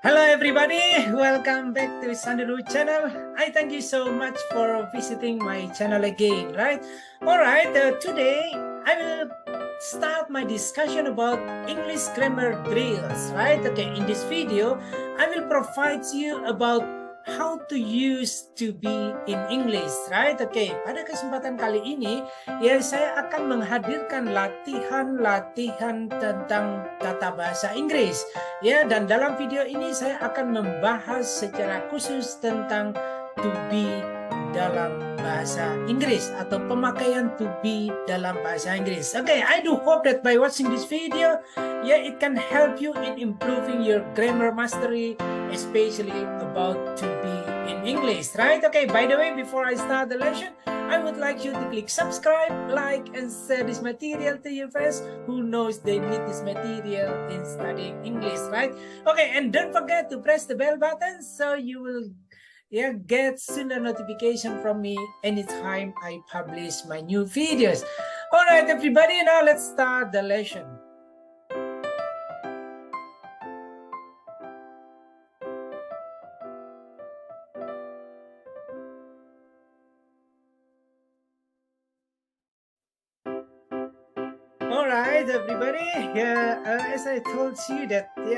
Hello everybody, welcome back to Sandalu channel. I thank you so much for visiting my channel again, right? Alright, today I will start my discussion about English grammar drills, right? Okay, in this video, I will provide you about how to use to be in English, right? Okay, pada kesempatan kali ini, ya saya akan menghadirkan latihan-latihan tentang tata bahasa Inggris. Ya, dan dalam video ini saya akan membahas secara khusus tentang to be dalam bahasa Inggris atau pemakaian to be dalam bahasa Inggris. Okay, I do hope that by watching this video, it can help you in improving your grammar mastery, especially about to be in English, right? Okay, by the way, before I start the lesson, I would like you to click subscribe, like, and share this material to your friends who knows they need this material in studying English, right? Okay, and don't forget to press the bell button so you will get sooner notification from me anytime I publish my new videos. All right, everybody, now let's start the lesson. All right, everybody. As I told you that we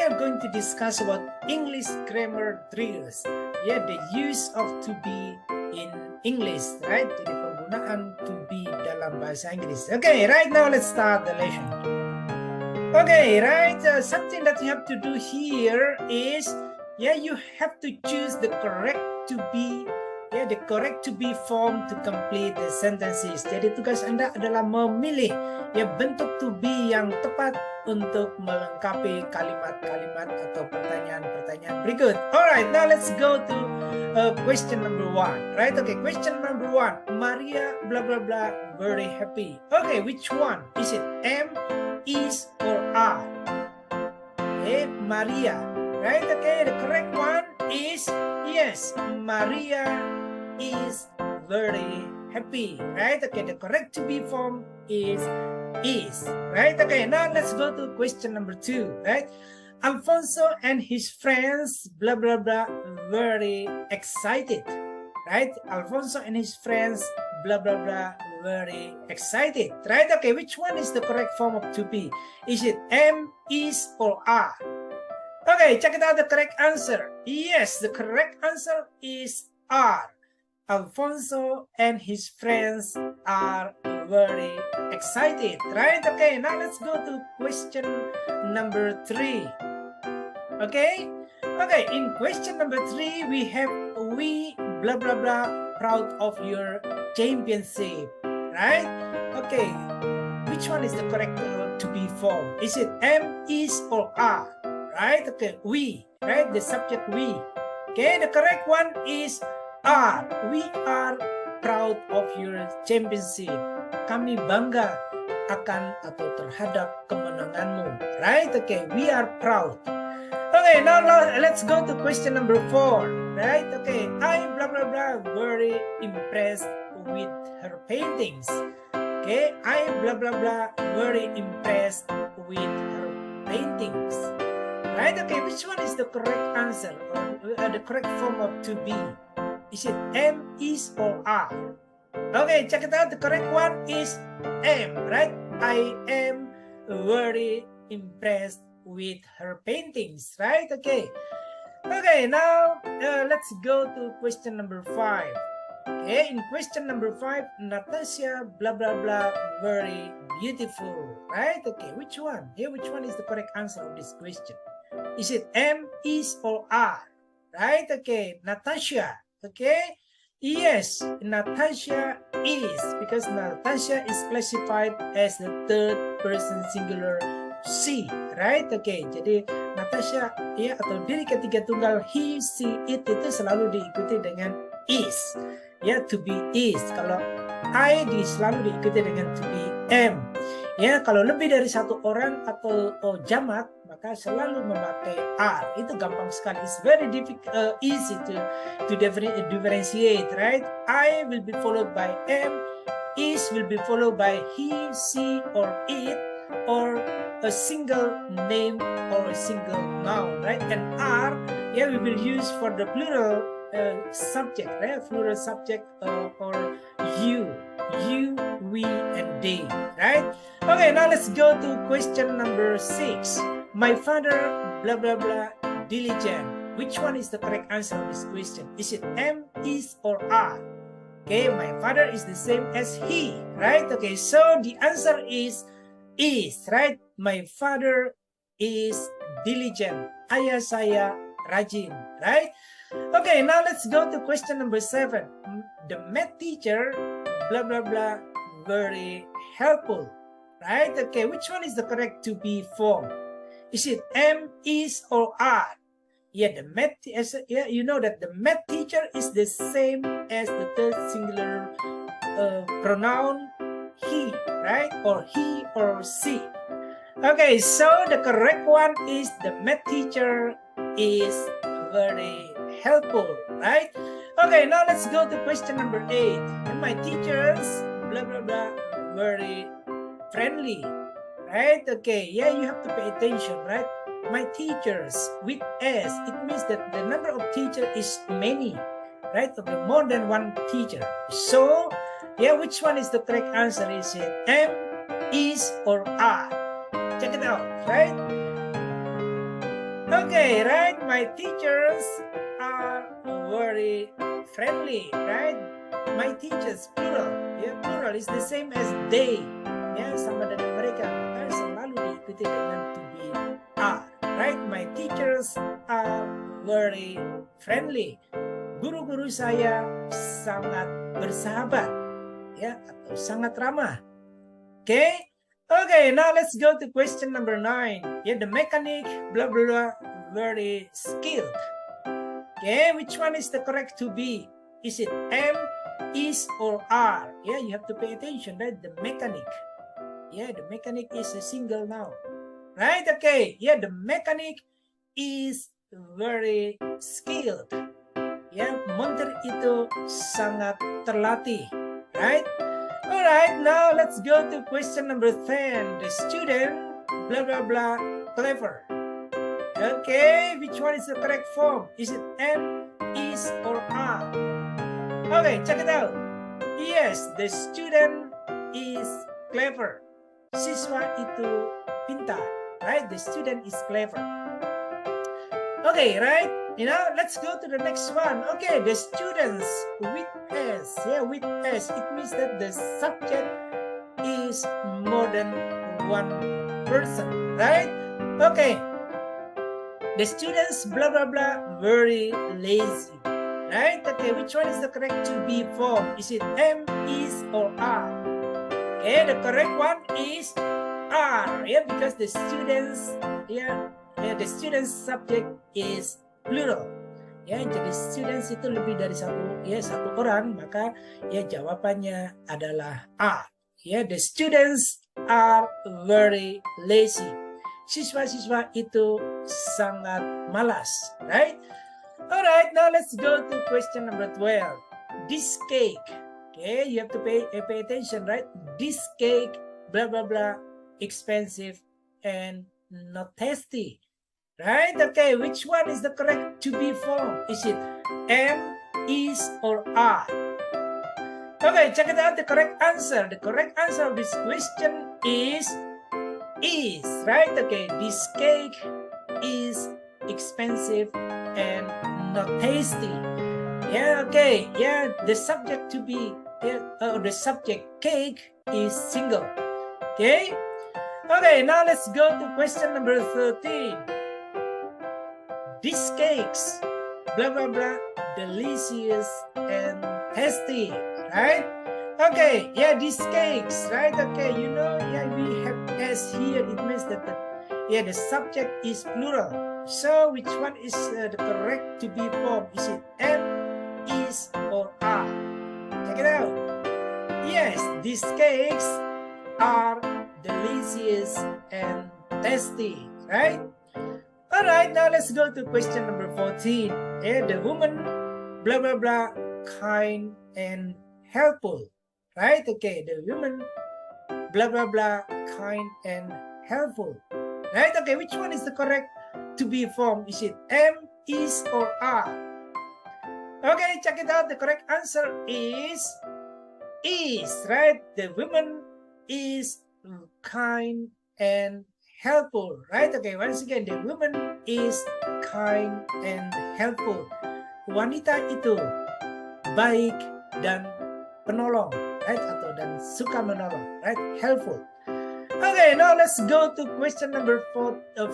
are going to discuss about English grammar drills. The use of to be in English, right? Jadi penggunaan to be dalam bahasa Inggris. Okay, right now let's start the lesson. Okay, right. Something that you have to do here is, you have to choose the correct to be. The correct to be form to complete the sentences. Jadi tugas Anda adalah memilih bentuk to be yang tepat untuk melengkapi kalimat-kalimat atau pertanyaan-pertanyaan berikut. Alright, now let's go to question number 1. Right? Okay, question number 1. Maria blah blah blah very happy. Okay, which one? Is it am, is, or are? Okay, Maria. Right? Okay, the correct one is yes, Maria is very happy, right? Okay, the correct to be form is, right? Okay, now let's go to question number 2, right? Alfonso and his friends, blah, blah, blah, very excited, right? Alfonso and his friends, blah, blah, blah, very excited, right? Okay, which one is the correct form of to be? Is it am, is, or are? Okay, check it out the correct answer. Yes, the correct answer is are. Alfonso and his friends are very excited, right? Okay, now let's go to question number 3. Okay, in question number 3, we have we blah blah blah proud of your championship, right? Okay, which one is the correct to be form? Is it am, is, or are? Right? Okay, we, right? The subject we. Okay, the correct one is are. We are proud of your championship. Kami bangga akan atau terhadap kemenanganmu. Right? Okay, we are proud. Okay, now let's go to question number 4. Right? Okay, I blah blah blah very impressed with her paintings. Okay, I blah blah blah very impressed with her paintings. Right? Okay, which one is the correct answer or the correct form of to be? Is it am, is, or are? Okay, check it out. The correct one is am, right? I am very impressed with her paintings, right? Okay. Okay, now let's go to question number 5. Okay, in question number 5, Natasha blah blah blah very beautiful, right? Okay, which one? Which one is the correct answer of this question? Is it am, is, or are? Right? Okay, Natasha. Okay, yes, Natasha is, because Natasha is classified as the third person singular she, right? Okay, jadi Natasha atau diri ketiga tunggal he, she, it itu selalu diikuti dengan is. To be is. Kalau I selalu diikuti dengan to be am. Kalau lebih dari satu orang atau jamak, maka selalu memakai are. Itu gampang sekali. It's very easy to differentiate, right? I will be followed by am, is will be followed by he, she, or it, or a single name or a single noun, right? And are, yeah, we will use for the plural subject, right? Plural subject or you, we, and they, right? Okay, now let's go to question number 6. My father, blah, blah, blah, diligent. Which one is the correct answer of this question? Is it am, is, or are? Okay, my father is the same as he, right? Okay, so the answer is, right? My father is diligent. Ayah saya rajin, right? Okay, now let's go to question number 7. The math teacher, blah, blah, blah, very helpful, right? Okay, which one is the correct to be form? Is it am, is, or are? Yeah, the math, yeah, you know that the math teacher is the same as the third singular pronoun he, right? Or he or she. Okay, so the correct one is the math teacher is very helpful, right? Okay, now let's go to question number 8. And my teachers, blah, blah, blah, very friendly, right? Okay, yeah, you have to pay attention, right? My teachers with S, it means that the number of teacher is many, right? Okay, more than one teacher. So, yeah, which one is the correct answer? Is it am, is, or are? Check it out, right? Okay, right? My teachers are very friendly, right? My teachers, plural. Yeah, plural is the same as they. Ya, sama dengan mereka. Maka selalu diikuti dengan to be are, right? My teachers are very friendly. Guru-guru saya sangat bersahabat, ya, atau sangat ramah. Okay? Okay, now let's go to question number 9. Yeah, the mechanic, blah, blah, blah, very skilled. Okay, which one is the correct to be? Is it am, is, or are? Yeah, you have to pay attention, right? The mechanic. Yeah, the mechanic is a single noun. Right? Okay, yeah, the mechanic is very skilled. Ya, montir itu sangat terlatih, right? Alright, now let's go to question number 10. The student, blah, blah, blah, clever. Okay, which one is the correct form? Is it am, is, or are? Okay, check it out. Yes, the student is clever. Siswa itu pintar, right? The student is clever. Okay, right? You know, let's go to the next one. Okay, the students with S. Yeah, with S. It means that the subject is more than one person, right? Okay. The students, blah, blah, blah, very lazy, right? Okay, which one is the correct to be form? Is it am, is, or are? Okay, the correct one is are. Yeah, because the students, the students subject is plural. Ya, jadi students itu lebih dari satu orang, maka ya jawabannya adalah are. Ya, the students are very lazy. Siswa-siswa itu sangat malas, right? Alright, now let's go to question number 12. This cake. Okay, you have to pay attention, right? This cake, blah, blah, blah, expensive and not tasty. Right? Okay, which one is the correct to be form? Is it am, is, or are? Okay, check it out, the correct answer. The correct answer of this question is, right? Okay, this cake is expensive and not tasty. Yeah, okay, yeah, the subject to be, the subject cake is single. Okay? Okay, now let's go to question number 13. These cakes, blah, blah, blah, delicious and tasty, right? Okay, yeah, these cakes, right? Okay, you know, yeah, we have S here. It means that the subject is plural. So, which one is the correct to be form? Is it am, is, or are? Check it out. Yes, these cakes are delicious and tasty, right? Alright, now let's go to question number 14. Yeah, the woman, blah, blah, blah, kind and helpful. Right? Okay, the woman, blah, blah, blah, kind and helpful. Right? Okay, which one is the correct to be form? Is it am, is, or are? Okay, check it out. The correct answer is, right? The woman is kind and helpful, right? Okay, once again, the woman is kind and helpful. Wanita itu baik dan penolong, right? Atau dan suka menolong, right? Helpful. Okay, now let's go to question number 15.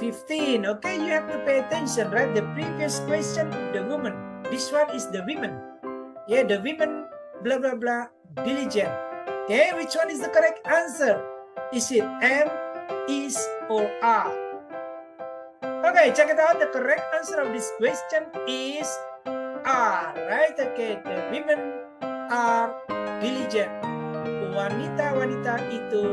Okay, you have to pay attention, right? The previous question, the woman. This one is the women. Yeah, the women, blah, blah, blah, diligent. Okay, which one is the correct answer? Is it am, is, or are? Okay, check it out. The correct answer of this question is are, right? Okay, the women are diligent. Wanita-wanita itu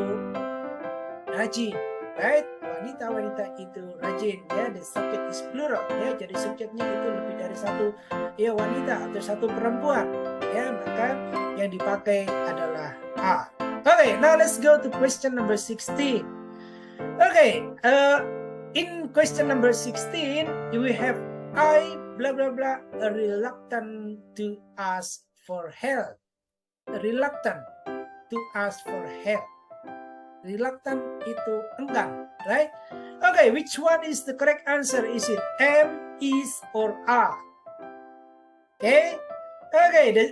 rajin, right? Wanita-wanita itu rajin, ya. The subject is plural, ya. Jadi subjeknya itu lebih dari satu, ya, wanita atau satu perempuan, ya. Maka yang dipakai adalah are. Okay, now let's go to question number 16. Okay, in question number 16, you will have I, blah, blah, blah, reluctant to ask for help. Reluctant to ask for help. Reluctant itu enggan, right? Okay, which one is the correct answer? Is it am, is, or are? Okay,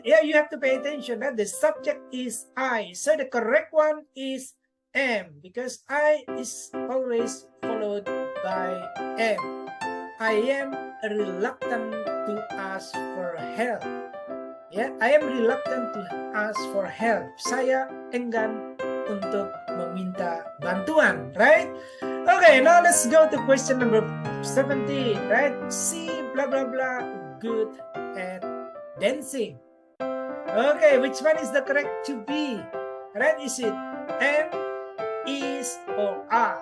yeah, you have to pay attention that the subject is I, so the correct one is am, because I is always followed by am. I am reluctant to ask for help. Yeah, I am reluctant to ask for help. Saya enggan untuk meminta bantuan, right? Okay, now let's go to question number 17, right? She, blah, blah, blah, good at dancing. Okay, which one is the correct to be? Right, is it am, is, or are?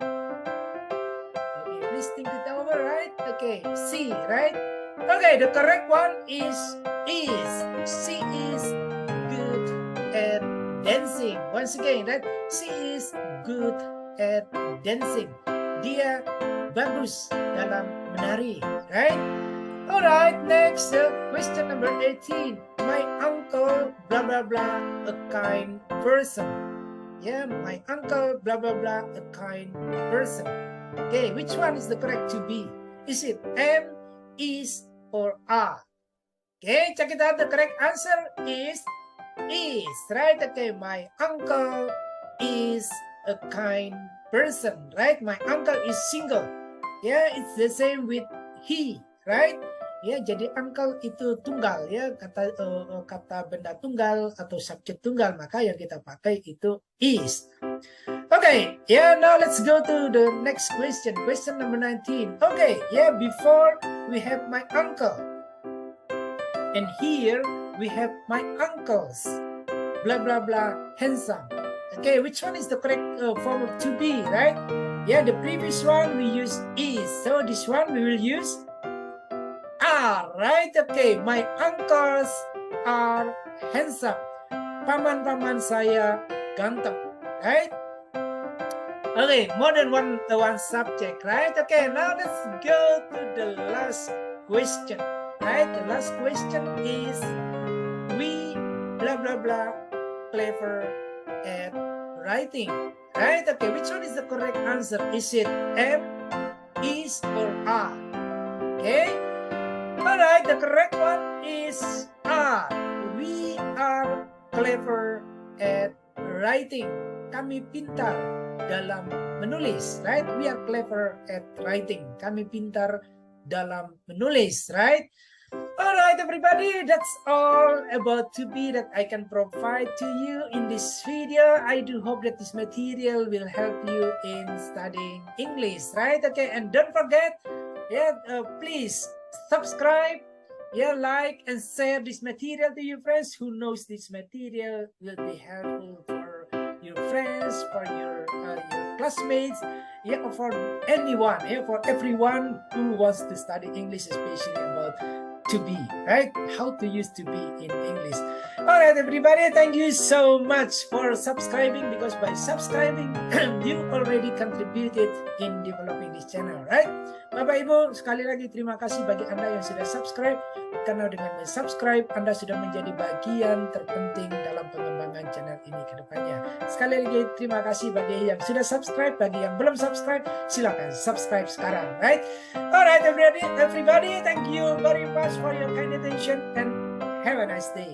Okay, please think it over, right? Okay, C, right? Okay, the correct one is. She is good at dancing. Once again, right? She is good at dancing. Dia bagus dalam menari, right? Alright, next question number 18. My uncle, blah, blah, blah, a kind person. Yeah, my uncle, blah, blah, blah, a kind person. Okay, which one is the correct to be? Is it am, is, or are? Okay, check it out. The correct answer is, right? Okay, my uncle is a kind person, right? My uncle is single. Yeah, it's the same with he, right? Ya, jadi uncle itu tunggal, ya, kata benda tunggal atau subjek tunggal, maka yang kita pakai itu is. Okay, yeah, now let's go to the next question. Question number 19. Okay, yeah, before we have my uncle. And here we have my uncles, blah, blah, blah, handsome. Okay, which one is the correct form of to be, right? Yeah, the previous one we use is. So this one we will use are, right? Okay, my uncles are handsome. Paman-paman saya ganteng, right? Okay, more than one subject, right? Okay, now let's go to the last question. Right, the last question is we blah blah blah clever at writing. Right? Okay, which one is the correct answer? Is it am, is, or are? Okay. Alright, the correct one is are. We are clever at writing. Kami pintar dalam menulis. Right? We are clever at writing. Kami pintar dalam menulis. Right? Alright everybody, that's all about to be that I can provide to you in this video. I do hope that this material will help you in studying English, right? Okay, and don't forget, yeah, please subscribe, yeah, like and share this material to your friends who knows this material will be helpful for your friends, for your classmates, yeah, or for anyone, yeah, for everyone who wants to study English, especially about to be, right? How to use to be in English. All right, everybody, thank you so much for subscribing, because by subscribing, you already contributed in developing this channel, right? Bapak Ibu, sekali lagi terima kasih bagi Anda yang sudah subscribe, karena dengan subscribe Anda sudah menjadi bagian terpenting dalam pengembangan channel ini ke depannya. Sekali lagi terima kasih bagi yang sudah subscribe, bagi yang belum subscribe, silakan subscribe sekarang, right? Alright, everybody, thank you very much for your kind attention and have a nice day.